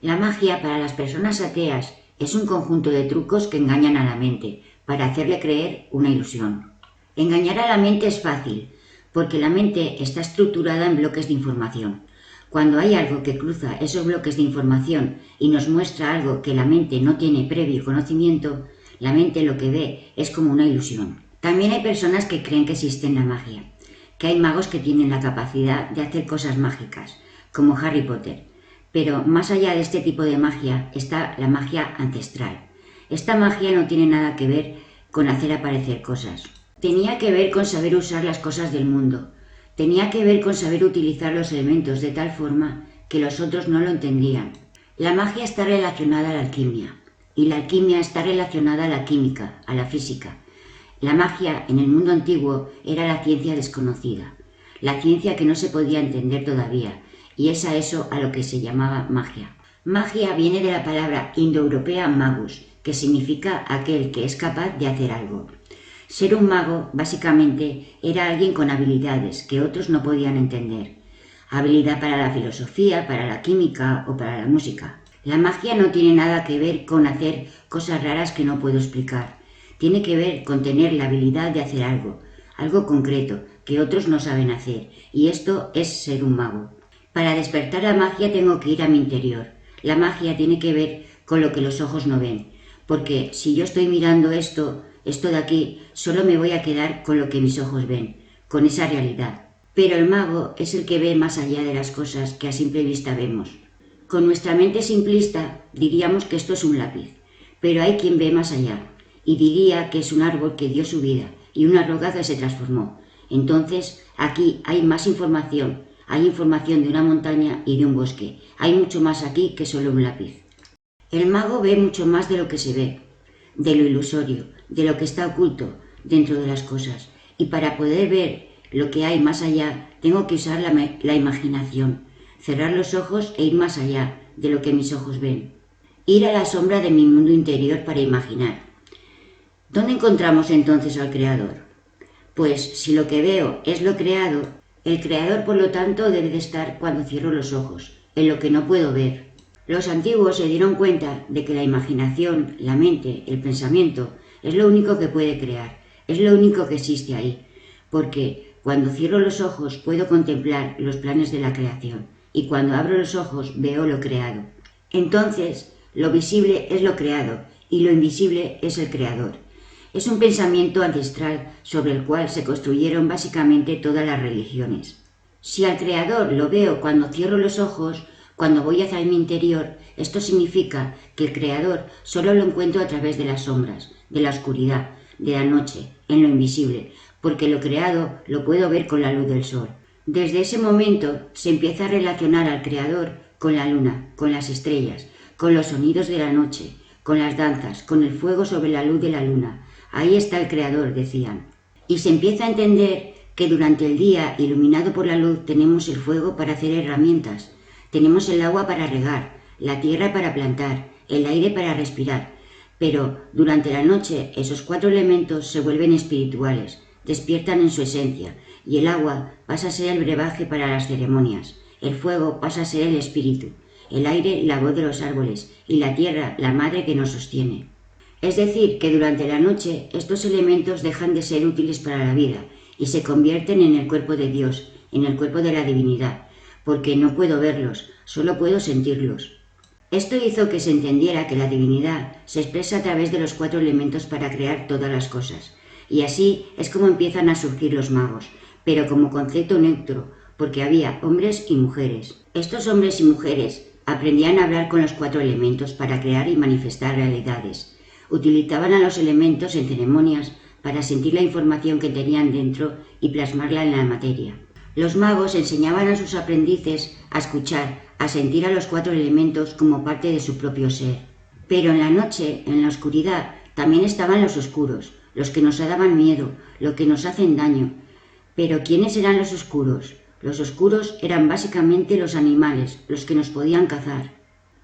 La magia para las personas ateas es un conjunto de trucos que engañan a la mente para hacerle creer una ilusión. Engañar a la mente es fácil, porque la mente está estructurada en bloques de información. Cuando hay algo que cruza esos bloques de información y nos muestra algo que la mente no tiene previo conocimiento, la mente lo que ve es como una ilusión. También hay personas que creen que existe la magia, que hay magos que tienen la capacidad de hacer cosas mágicas, como Harry Potter. Pero más allá de este tipo de magia está la magia ancestral. Esta magia no tiene nada que ver con hacer aparecer cosas. Tenía que ver con saber usar las cosas del mundo. Tenía que ver con saber utilizar los elementos de tal forma que los otros no lo entendían. La magia está relacionada a la alquimia, y la alquimia está relacionada a la química, a la física. La magia en el mundo antiguo era la ciencia desconocida, la ciencia que no se podía entender todavía, y es a eso a lo que se llamaba magia. Magia viene de la palabra indoeuropea magus, que significa aquel que es capaz de hacer algo. Ser un mago, básicamente, era alguien con habilidades que otros no podían entender. Habilidad para la filosofía, para la química o para la música. La magia no tiene nada que ver con hacer cosas raras que no puedo explicar. Tiene que ver con tener la habilidad de hacer algo concreto, que otros no saben hacer, y esto es ser un mago. Para despertar la magia tengo que ir a mi interior. La magia tiene que ver con lo que los ojos no ven, porque si yo estoy mirando esto de aquí, solo me voy a quedar con lo que mis ojos ven, con esa realidad. Pero el mago es el que ve más allá de las cosas que a simple vista vemos. Con nuestra mente simplista diríamos que esto es un lápiz, pero hay quien ve más allá, y diría que es un árbol que dio su vida y una roca que se transformó. Entonces, aquí hay más información. Hay información de una montaña y de un bosque. Hay mucho más aquí que solo un lápiz. El mago ve mucho más de lo que se ve, de lo ilusorio, de lo que está oculto dentro de las cosas. Y para poder ver lo que hay más allá, tengo que usar la imaginación, cerrar los ojos e ir más allá de lo que mis ojos ven. Ir a la sombra de mi mundo interior para imaginar. ¿Dónde encontramos entonces al Creador? Pues si lo que veo es lo creado, el Creador por lo tanto debe de estar cuando cierro los ojos, en lo que no puedo ver. Los antiguos se dieron cuenta de que la imaginación, la mente, el pensamiento, es lo único que puede crear, es lo único que existe ahí, porque cuando cierro los ojos puedo contemplar los planes de la creación, y cuando abro los ojos veo lo creado. Entonces, lo visible es lo creado, y lo invisible es el Creador. Es un pensamiento ancestral sobre el cual se construyeron básicamente todas las religiones. Si al Creador lo veo cuando cierro los ojos, cuando voy hacia mi interior, esto significa que el Creador solo lo encuentro a través de las sombras, de la oscuridad, de la noche, en lo invisible, porque lo creado lo puedo ver con la luz del sol. Desde ese momento se empieza a relacionar al Creador con la luna, con las estrellas, con los sonidos de la noche, con las danzas, con el fuego sobre la luz de la luna. Ahí está el Creador, decían. Y se empieza a entender que durante el día, iluminado por la luz, tenemos el fuego para hacer herramientas, tenemos el agua para regar, la tierra para plantar, el aire para respirar. Pero durante la noche esos 4 elementos se vuelven espirituales, despiertan en su esencia, y el agua pasa a ser el brebaje para las ceremonias, el fuego pasa a ser el espíritu, el aire la voz de los árboles, y la tierra la madre que nos sostiene. Es decir, que durante la noche estos elementos dejan de ser útiles para la vida y se convierten en el cuerpo de Dios, en el cuerpo de la divinidad, porque no puedo verlos, solo puedo sentirlos. Esto hizo que se entendiera que la divinidad se expresa a través de los 4 elementos para crear todas las cosas, y así es como empiezan a surgir los magos, pero como concepto neutro, porque había hombres y mujeres. Estos hombres y mujeres aprendían a hablar con los 4 elementos para crear y manifestar realidades. Utilizaban a los elementos en ceremonias para sentir la información que tenían dentro y plasmarla en la materia. Los magos enseñaban a sus aprendices a escuchar, a sentir a los 4 elementos como parte de su propio ser. Pero en la noche, en la oscuridad, también estaban los oscuros, los que nos daban miedo, los que nos hacen daño. Pero ¿quiénes eran los oscuros? Los oscuros eran básicamente los animales, los que nos podían cazar.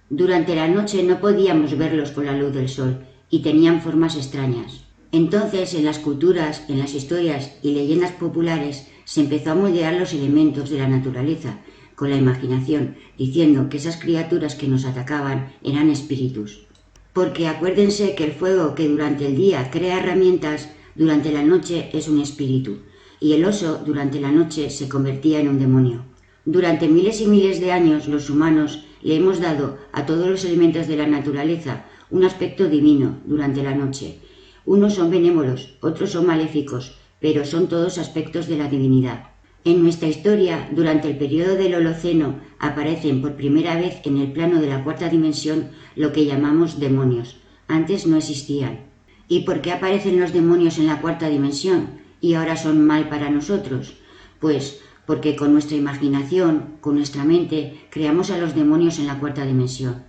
Durante la noche no podíamos verlos con la luz del sol, y tenían formas extrañas. Entonces, en las culturas, en las historias y leyendas populares, se empezó a moldear los elementos de la naturaleza con la imaginación, diciendo que esas criaturas que nos atacaban eran espíritus. Porque acuérdense que el fuego que durante el día crea herramientas, durante la noche es un espíritu, y el oso durante la noche se convertía en un demonio. Durante miles y miles de años los humanos le hemos dado a todos los elementos de la naturaleza un aspecto divino durante la noche. Unos son benévolos, otros son maléficos, pero son todos aspectos de la divinidad. En nuestra historia, durante el periodo del Holoceno, aparecen por primera vez en el plano de la cuarta dimensión lo que llamamos demonios. Antes no existían. ¿Y por qué aparecen los demonios en la cuarta dimensión y ahora son mal para nosotros? Pues porque con nuestra imaginación, con nuestra mente, creamos a los demonios en la cuarta dimensión.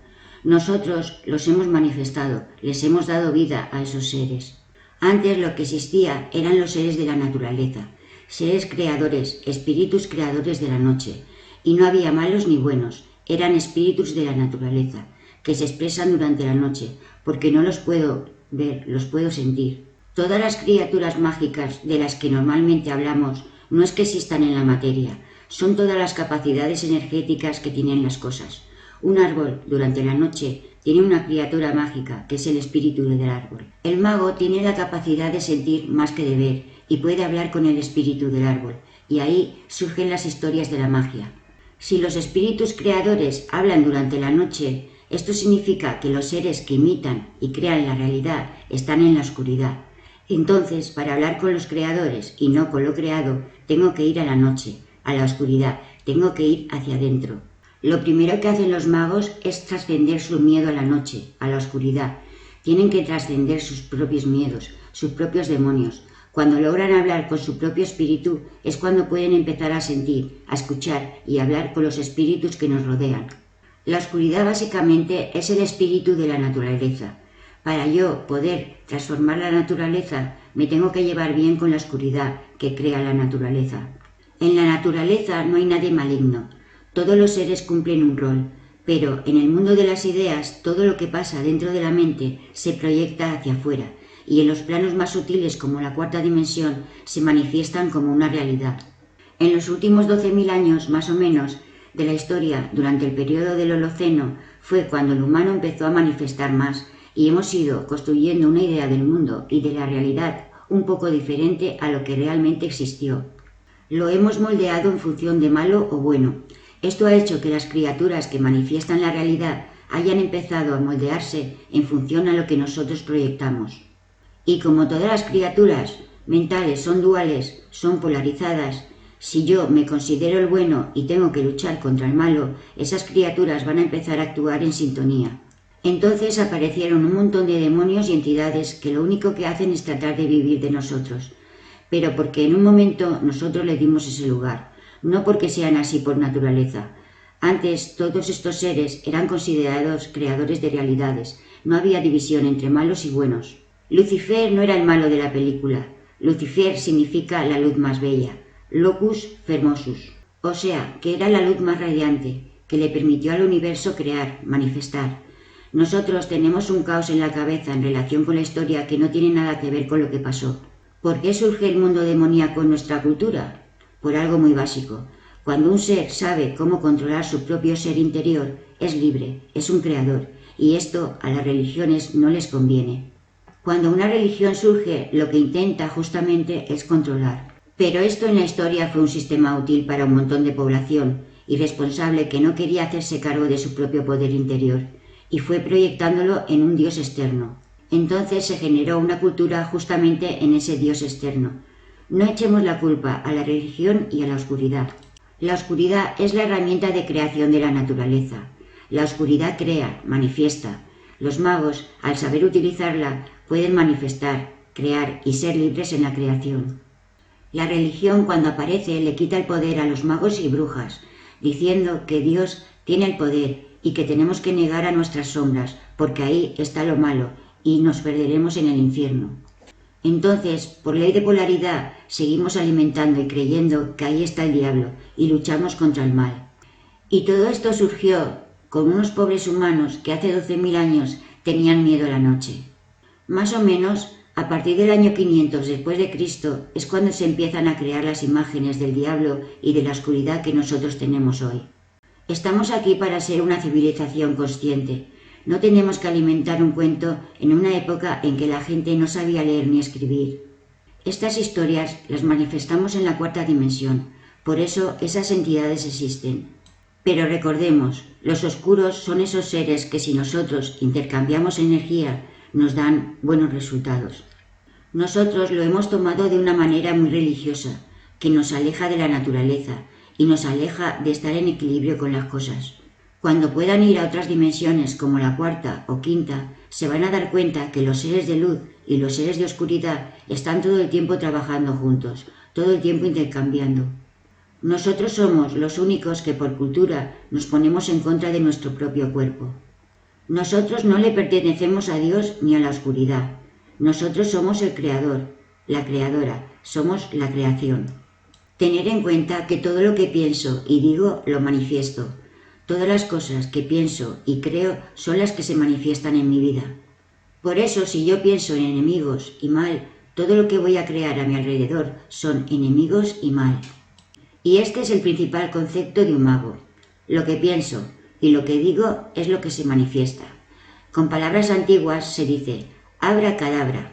Nosotros los hemos manifestado, les hemos dado vida a esos seres. Antes lo que existía eran los seres de la naturaleza, seres creadores, espíritus creadores de la noche, y no había malos ni buenos, eran espíritus de la naturaleza, que se expresan durante la noche, porque no los puedo ver, los puedo sentir. Todas las criaturas mágicas de las que normalmente hablamos no es que existan en la materia, son todas las capacidades energéticas que tienen las cosas. Un árbol, durante la noche, tiene una criatura mágica, que es el espíritu del árbol. El mago tiene la capacidad de sentir más que de ver, y puede hablar con el espíritu del árbol, y ahí surgen las historias de la magia. Si los espíritus creadores hablan durante la noche, esto significa que los seres que imitan y crean la realidad están en la oscuridad. Entonces, para hablar con los creadores y no con lo creado, tengo que ir a la noche, a la oscuridad, tengo que ir hacia adentro. Lo primero que hacen los magos es trascender su miedo a la noche, a la oscuridad. Tienen que trascender sus propios miedos, sus propios demonios. Cuando logran hablar con su propio espíritu es cuando pueden empezar a sentir, a escuchar y hablar con los espíritus que nos rodean. La oscuridad básicamente es el espíritu de la naturaleza. Para yo poder transformar la naturaleza, me tengo que llevar bien con la oscuridad que crea la naturaleza. En la naturaleza no hay nadie maligno. Todos los seres cumplen un rol, pero en el mundo de las ideas, todo lo que pasa dentro de la mente se proyecta hacia afuera, y en los planos más sutiles como la cuarta dimensión se manifiestan como una realidad. En los últimos 12.000 años, más o menos, de la historia, durante el periodo del Holoceno, fue cuando el humano empezó a manifestar más, y hemos ido construyendo una idea del mundo y de la realidad un poco diferente a lo que realmente existió. Lo hemos moldeado en función de malo o bueno. Esto ha hecho que las criaturas que manifiestan la realidad hayan empezado a moldearse en función a lo que nosotros proyectamos. Y como todas las criaturas mentales son duales, son polarizadas, si yo me considero el bueno y tengo que luchar contra el malo, esas criaturas van a empezar a actuar en sintonía. Entonces aparecieron un montón de demonios y entidades que lo único que hacen es tratar de vivir de nosotros, pero porque en un momento nosotros le dimos ese lugar, no porque sean así por naturaleza. Antes todos estos seres eran considerados creadores de realidades, no había división entre malos y buenos. Lucifer no era el malo de la película, Lucifer significa la luz más bella, locus fermosus, o sea, que era la luz más radiante, que le permitió al universo crear, manifestar. Nosotros tenemos un caos en la cabeza en relación con la historia que no tiene nada que ver con lo que pasó. ¿Por qué surge el mundo demoníaco en nuestra cultura? Por algo muy básico. Cuando un ser sabe cómo controlar su propio ser interior, es libre, es un creador, y esto a las religiones no les conviene. Cuando una religión surge, lo que intenta justamente es controlar. Pero esto en la historia fue un sistema útil para un montón de población, irresponsable que no quería hacerse cargo de su propio poder interior, y fue proyectándolo en un dios externo. Entonces se generó una cultura justamente en ese dios externo. No echemos la culpa a la religión y a la oscuridad. La oscuridad es la herramienta de creación de la naturaleza. La oscuridad crea, manifiesta. Los magos, al saber utilizarla, pueden manifestar, crear y ser libres en la creación. La religión, cuando aparece, le quita el poder a los magos y brujas, diciendo que Dios tiene el poder y que tenemos que negar a nuestras sombras, porque ahí está lo malo y nos perderemos en el infierno. Entonces, por ley de polaridad, seguimos alimentando y creyendo que ahí está el diablo y luchamos contra el mal. Y todo esto surgió con unos pobres humanos que hace 12.000 años tenían miedo a la noche. Más o menos, a partir del año 500 después de Cristo es cuando se empiezan a crear las imágenes del diablo y de la oscuridad que nosotros tenemos hoy. Estamos aquí para ser una civilización consciente. No tenemos que alimentar un cuento en una época en que la gente no sabía leer ni escribir. Estas historias las manifestamos en la cuarta dimensión, por eso esas entidades existen. Pero recordemos, los oscuros son esos seres que si nosotros intercambiamos energía, nos dan buenos resultados. Nosotros lo hemos tomado de una manera muy religiosa, que nos aleja de la naturaleza y nos aleja de estar en equilibrio con las cosas. Cuando puedan ir a otras dimensiones como la cuarta o quinta, se van a dar cuenta que los seres de luz y los seres de oscuridad están todo el tiempo trabajando juntos, todo el tiempo intercambiando. Nosotros somos los únicos que por cultura nos ponemos en contra de nuestro propio cuerpo. Nosotros no le pertenecemos a Dios ni a la oscuridad. Nosotros somos el creador, la creadora, somos la creación. Tener en cuenta que todo lo que pienso y digo lo manifiesto. Todas las cosas que pienso y creo son las que se manifiestan en mi vida. Por eso, si yo pienso en enemigos y mal, todo lo que voy a crear a mi alrededor son enemigos y mal. Y este es el principal concepto de un mago. Lo que pienso y lo que digo es lo que se manifiesta. Con palabras antiguas se dice abracadabra.